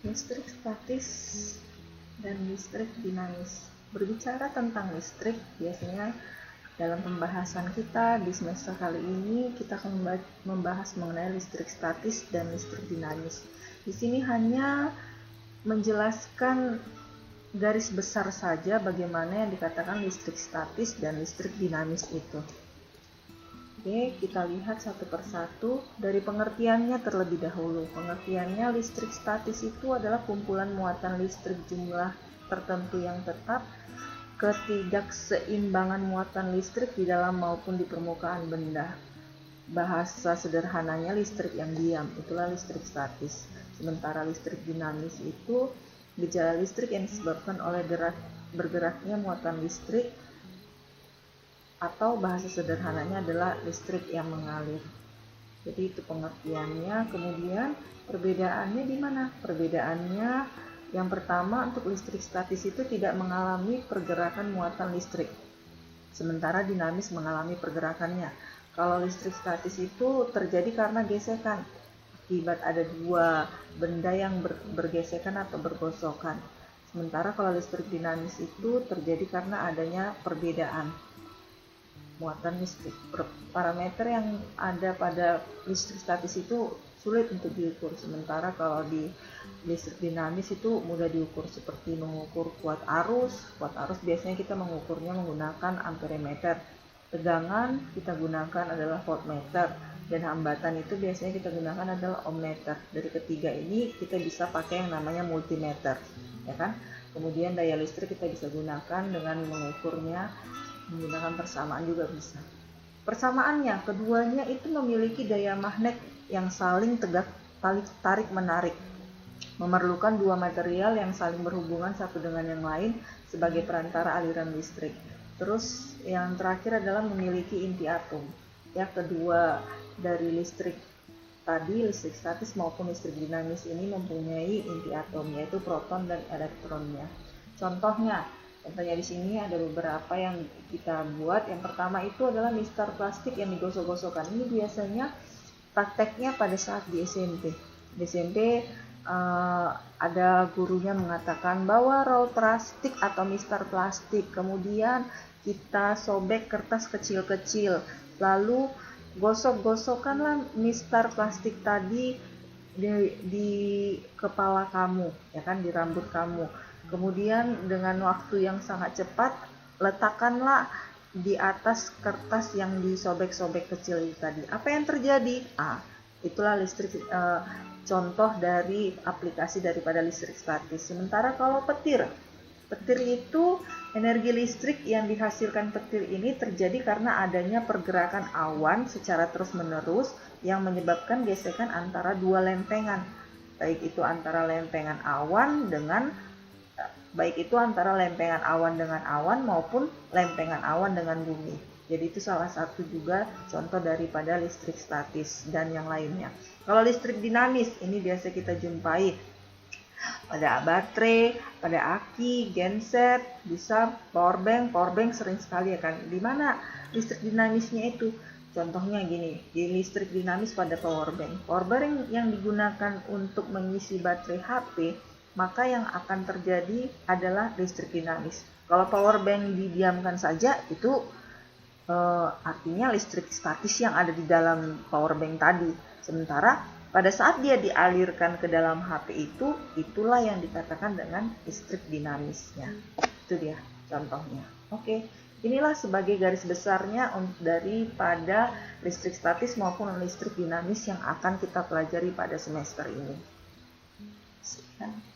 Listrik statis dan listrik dinamis. Berbicara tentang listrik, biasanya dalam pembahasan kita di semester kali ini kita akan membahas mengenai listrik statis dan listrik dinamis. Di sini hanya menjelaskan garis besar saja bagaimana yang dikatakan listrik statis dan listrik dinamis itu. Oke, kita lihat satu persatu dari pengertiannya terlebih dahulu. Pengertiannya, listrik statis itu adalah kumpulan muatan listrik jumlah tertentu yang tetap, ketidakseimbangan muatan listrik di dalam maupun di permukaan benda. Bahasa sederhananya listrik yang diam, itulah listrik statis. Sementara listrik dinamis itu gejala listrik yang disebabkan oleh bergeraknya muatan listrik, atau bahasa sederhananya adalah listrik yang mengalir. Jadi itu pengertiannya. Kemudian perbedaannya di mana? Perbedaannya yang pertama, untuk listrik statis itu tidak mengalami pergerakan muatan listrik, sementara dinamis mengalami pergerakannya. Kalau listrik statis itu terjadi karena gesekan, akibat ada dua benda yang bergesekan atau bergosokan. Sementara kalau listrik dinamis itu terjadi karena adanya perbedaan muatan listrik. Parameter yang ada pada listrik statis itu sulit untuk diukur, sementara kalau di listrik dinamis itu mudah diukur, seperti mengukur kuat arus. Kuat arus biasanya kita mengukurnya menggunakan amperemeter. Tegangan kita gunakan adalah voltmeter, dan hambatan itu biasanya kita gunakan adalah ohmmeter. Dari ketiga ini kita bisa pakai yang namanya multimeter, ya kan? Kemudian daya listrik kita bisa gunakan dengan mengukurnya menggunakan persamaan juga bisa. Persamaannya, keduanya itu memiliki daya magnet yang saling tarik menarik, memerlukan dua material yang saling berhubungan satu dengan yang lain sebagai perantara aliran listrik. Terus yang terakhir adalah memiliki inti atom. Ya, kedua dari listrik tadi, listrik statis maupun listrik dinamis ini mempunyai inti atom, yaitu proton dan elektronnya. Contohnya di sini ada beberapa yang kita buat. Yang pertama itu adalah mistar plastik yang digosok-gosokkan. Ini biasanya prakteknya pada saat di SMP. Di SMP ada gurunya mengatakan bawa roll plastik atau mistar plastik, kemudian kita sobek kertas kecil-kecil, lalu gosok-gosokkanlah mistar plastik tadi di kepala kamu, ya kan, di rambut kamu. Kemudian dengan waktu yang sangat cepat, letakkanlah di atas kertas yang disobek-sobek kecil itu tadi. Apa yang terjadi? Itulah listrik, contoh dari aplikasi daripada listrik statis. Sementara kalau petir itu energi listrik yang dihasilkan petir ini terjadi karena adanya pergerakan awan secara terus-menerus yang menyebabkan gesekan antara dua lempengan, baik itu antara lempengan awan dengan awan maupun lempengan awan dengan bumi. Jadi itu salah satu juga contoh daripada listrik statis dan yang lainnya. Kalau listrik dinamis ini biasa kita jumpai pada baterai, pada aki, genset, bisa power bank sering sekali, ya kan. Di mana listrik dinamisnya itu? Contohnya gini, di listrik dinamis pada power bank yang digunakan untuk mengisi baterai HP, maka yang akan terjadi adalah listrik dinamis. Kalau power bank didiamkan saja, itu artinya listrik statis yang ada di dalam power bank tadi. Sementara pada saat dia dialirkan ke dalam HP itu, itulah yang dikatakan dengan listrik dinamisnya. Itu dia contohnya. Oke, inilah sebagai garis besarnya daripada listrik statis maupun listrik dinamis yang akan kita pelajari pada semester ini. Sekian.